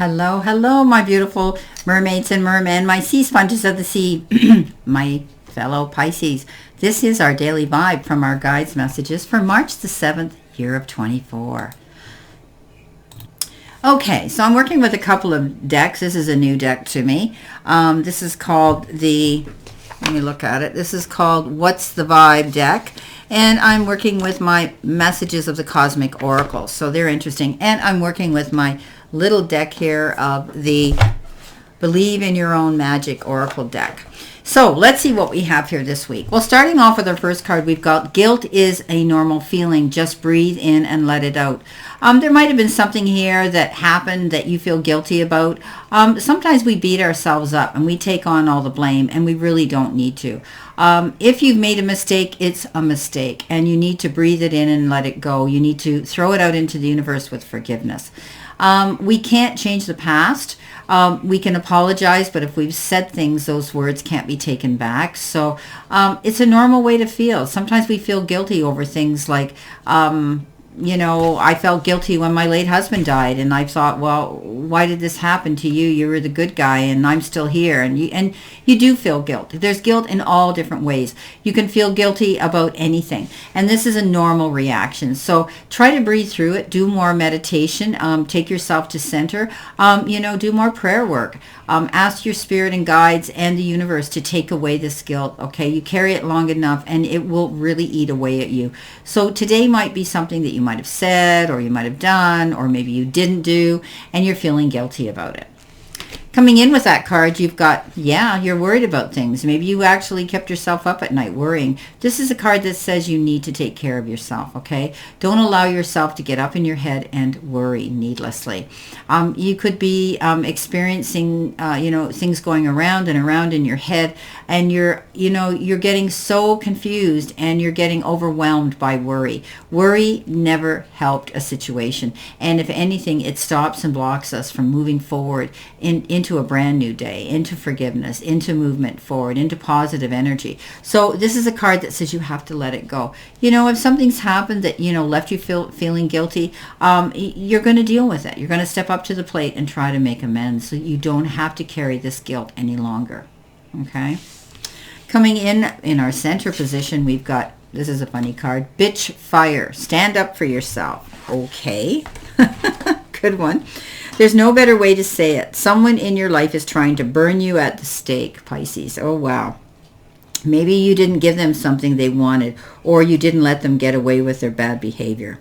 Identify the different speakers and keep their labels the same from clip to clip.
Speaker 1: Hello, hello, my beautiful mermaids and mermen, my sea sponges of the sea, my fellow Pisces. This is our daily vibe from our guides' messages for March the 7th, year of 24. Okay, so I'm working with a couple of decks. This is a new deck to me. This is called let me look at it. This is called What's the Vibe deck. And I'm working with my messages of the Cosmic Oracle. So they're interesting. And I'm working with my little deck here of the Believe in Your Own Magic Oracle deck. So let's see what we have here this week. Well, starting off with our first card, we've got guilt is a normal feeling. Just breathe in and let it out. There might have been something here that happened that you feel guilty about. Sometimes we beat ourselves up and we take on all the blame, and we really don't need to. If you've made a mistake, it's a mistake, and you need to breathe it in and let it go. You need to throw it out into the universe with forgiveness. We can't change the past. We can apologize, but if we've said things, those words can't be taken back. So it's a normal way to feel. Sometimes we feel guilty over things like, I felt guilty when my late husband died, and I thought, well, why did this happen to you? You were the good guy, and I'm still here. And you do feel guilt. There's guilt in all different ways. You can feel guilty about anything, and this is a normal reaction. So try to breathe through it. Do more meditation. Take yourself to center. Do more prayer work. Ask your spirit and guides and the universe to take away this guilt. Okay, you carry it long enough, and it will really eat away at you. So today might be something that you might have said, or you might have done, or maybe you didn't do, and you're feeling guilty about it. Coming in with that card, you've got, you're worried about things. Maybe you actually kept yourself up at night worrying. This is a card that says you need to take care of yourself, okay? Don't allow yourself to get up in your head and worry needlessly. You could be experiencing, things going around and around in your head, and you're getting so confused and you're getting overwhelmed by worry. Worry never helped a situation. And if anything, it stops and blocks us from moving forward into a brand new day, into forgiveness, into movement forward, into positive energy. So this is a card that says you have to let it go. If something's happened that, left you feeling guilty, you're going to deal with it. You're going to step up to the plate and try to make amends so you don't have to carry this guilt any longer. Okay? Coming in our center position, we've got, this is a funny card, Bitch Fire. Stand up for yourself. Okay. Good one. There's no better way to say it. Someone in your life is trying to burn you at the stake, Pisces. Oh, wow. Maybe you didn't give them something they wanted, or you didn't let them get away with their bad behavior.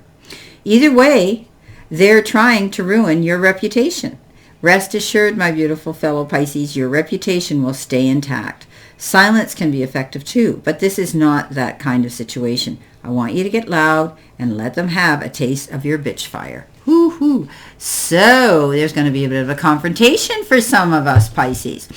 Speaker 1: Either way, they're trying to ruin your reputation. Rest assured, my beautiful fellow Pisces, your reputation will stay intact. Silence can be effective too, but this is not that kind of situation. I want you to get loud and let them have a taste of your bitch fire. Woo-hoo. So there's going to be a bit of a confrontation for some of us Pisces.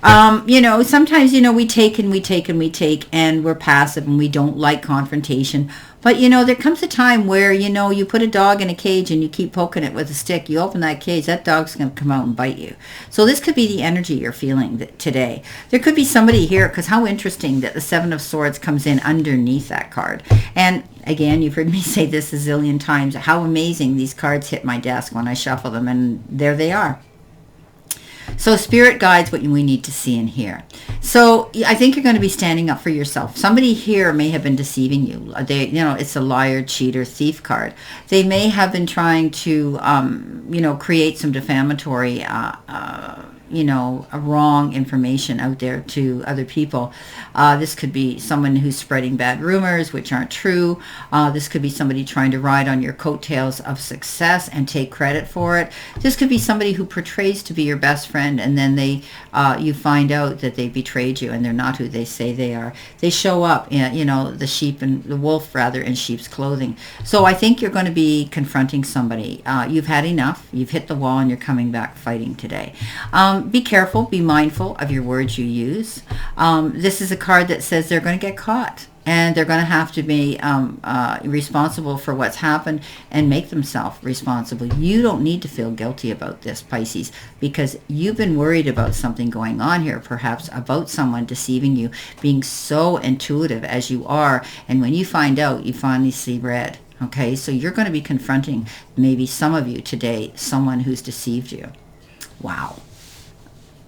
Speaker 1: Sometimes, we take and we take and we take, and we're passive and we don't like confrontation. But, there comes a time where, you put a dog in a cage and you keep poking it with a stick. You open that cage, that dog's going to come out and bite you. So this could be the energy you're feeling today. There could be somebody here, because how interesting that the Seven of Swords comes in underneath that card. And again, you've heard me say this a zillion times, how amazing these cards hit my desk when I shuffle them, and there they are. So spirit guides what we need to see and hear. So I think you're going to be standing up for yourself. Somebody here may have been deceiving you. It's a liar, cheater, thief card. They may have been trying to, create some defamatory, wrong information out there to other people. This could be someone who's spreading bad rumors, which aren't true. This could be somebody trying to ride on your coattails of success and take credit for it. This could be somebody who portrays to be your best friend, and then you find out that they betrayed you and they're not who they say they are. They show up, the wolf in sheep's clothing. So I think you're going to be confronting somebody. You've had enough. You've hit the wall and you're coming back fighting today. Be careful, be mindful of your words you use. This is a card that says they're going to get caught, and they're going to have to be responsible for what's happened and make themselves responsible. You don't need to feel guilty about this, Pisces, because you've been worried about something going on here, perhaps about someone deceiving you, being so intuitive as you are, and when you find out, you finally see red. Okay, so you're going to be confronting, maybe some of you today, someone who's deceived you. Wow.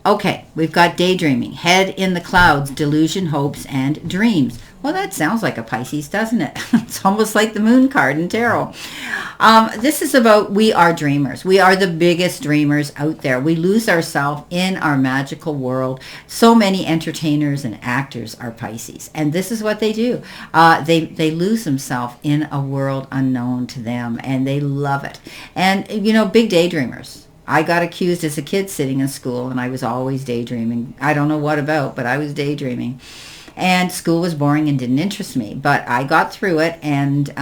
Speaker 1: Okay, we've got daydreaming, head in the clouds, delusion, hopes, and dreams. Well, that sounds like a Pisces, doesn't it? It's almost like the moon card in tarot. This is about we are dreamers. We are the biggest dreamers out there. We lose ourselves in our magical world. So many entertainers and actors are Pisces, and this is what they do. They lose themselves in a world unknown to them, and they love it. And, big daydreamers. I got accused as a kid sitting in school, and I was always daydreaming. I don't know what about, but I was daydreaming. And school was boring and didn't interest me. But I got through it, and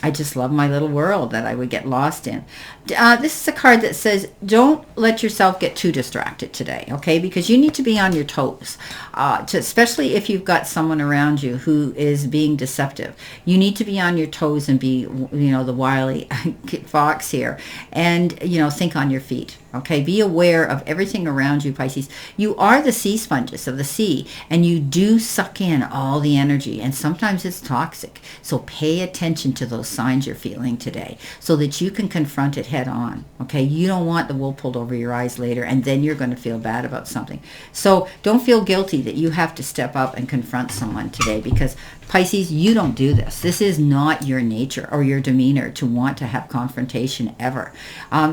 Speaker 1: I just love my little world that I would get lost in. This is a card that says, don't let yourself get too distracted today, okay? Because you need to be on your toes, especially if you've got someone around you who is being deceptive. You need to be on your toes and be, the wily fox here. And, think on your feet, okay? Be aware of everything around you, Pisces. You are the sea sponges of the sea, and you do suck in all the energy, and sometimes it's toxic. So pay attention to those signs you're feeling today so that you can confront it head on, okay? You don't want the wool pulled over your eyes later, and then you're going to feel bad about something. So don't feel guilty that you have to step up and confront someone today, because Pisces, you don't do this. This is not your nature or your demeanor to want to have confrontation ever.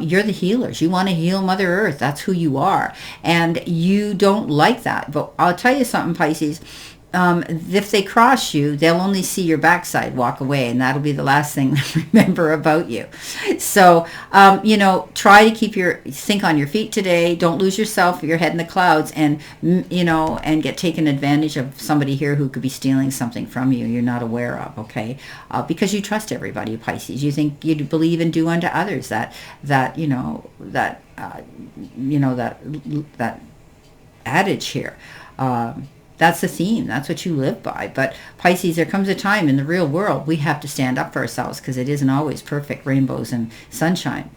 Speaker 1: You're the healers. You want to heal Mother Earth. That's who you are. And you don't like that. But I'll tell you something, Pisces. If they cross you, they'll only see your backside walk away, and that'll be the last thing they remember about you. So, try to think on your feet today. Don't lose yourself, your head in the clouds, and, and get taken advantage of somebody here who could be stealing something from you you're not aware of, okay? Because you trust everybody, Pisces. You think you believe and do unto others that adage here. That's the theme. That's what you live by. But Pisces, there comes a time in the real world we have to stand up for ourselves, because it isn't always perfect rainbows and sunshine.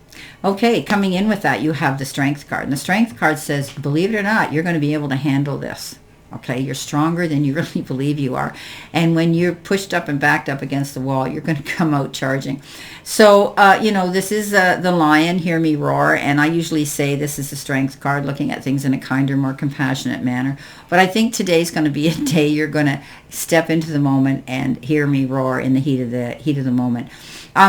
Speaker 1: Okay, coming in with that, you have the Strength card. And the Strength card says, believe it or not, you're going to be able to handle this. Okay, you're stronger than you really believe you are. And when you're pushed up and backed up against the wall, you're going to come out charging. So, this is the lion, hear me roar. And I usually say this is the Strength card, looking at things in a kinder, more compassionate manner. But I think today's going to be a day you're going to step into the moment and hear me roar in the heat of the moment.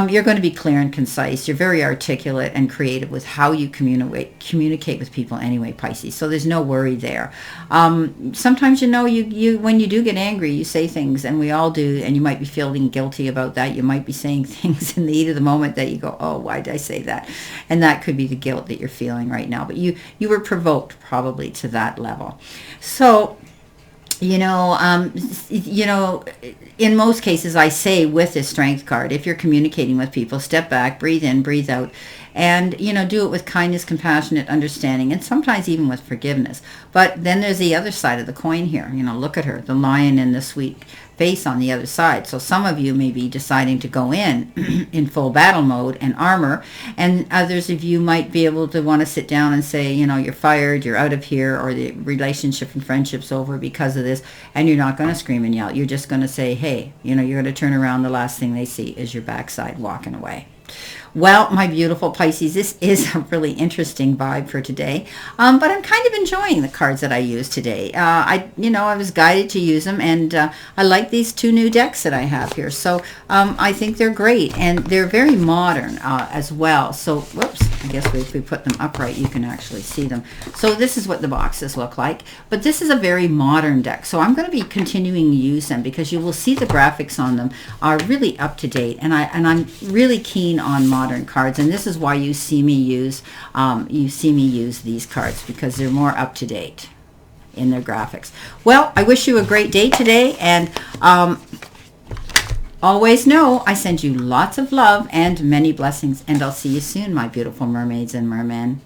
Speaker 1: You're going to be clear and concise. You're very articulate and creative with how you communicate with people anyway, Pisces. So there's no worry there. Sometimes, you when you do get angry, you say things, and we all do, and you might be feeling guilty about that. You might be saying things in the heat of the moment that you go, oh, why did I say that? And that could be the guilt that you're feeling right now. But you were provoked probably to that level. So, in most cases, I say with this Strength card, if you're communicating with people, step back, breathe in, breathe out, and, do it with kindness, compassionate understanding, and sometimes even with forgiveness. But then there's the other side of the coin here. Look at her, the lion and the sweet face on the other side. So some of you may be deciding to go in full battle mode and armor, and others of you might be able to want to sit down and say, you're fired, you're out of here, or the relationship and friendship's over because of this, and you're not going to scream and yell. You're just going to say, hey, you're going to turn around. The last thing they see is your backside walking away. Well, my beautiful Pisces, this is a really interesting vibe for today, but I'm kind of enjoying the cards that I used today. I was guided to use them, and I like these two new decks that I have here. So I think they're great, and they're very modern as well. So, whoops, I guess if we put them upright, you can actually see them. So this is what the boxes look like, but this is a very modern deck. So I'm going to be continuing to use them because you will see the graphics on them are really up to date, and I'm really keen on modern cards, and this is why you see me use these cards, because they're more up to date in their graphics. Well, I wish you a great day today, and always know I send you lots of love and many blessings, and I'll see you soon, my beautiful mermaids and mermen.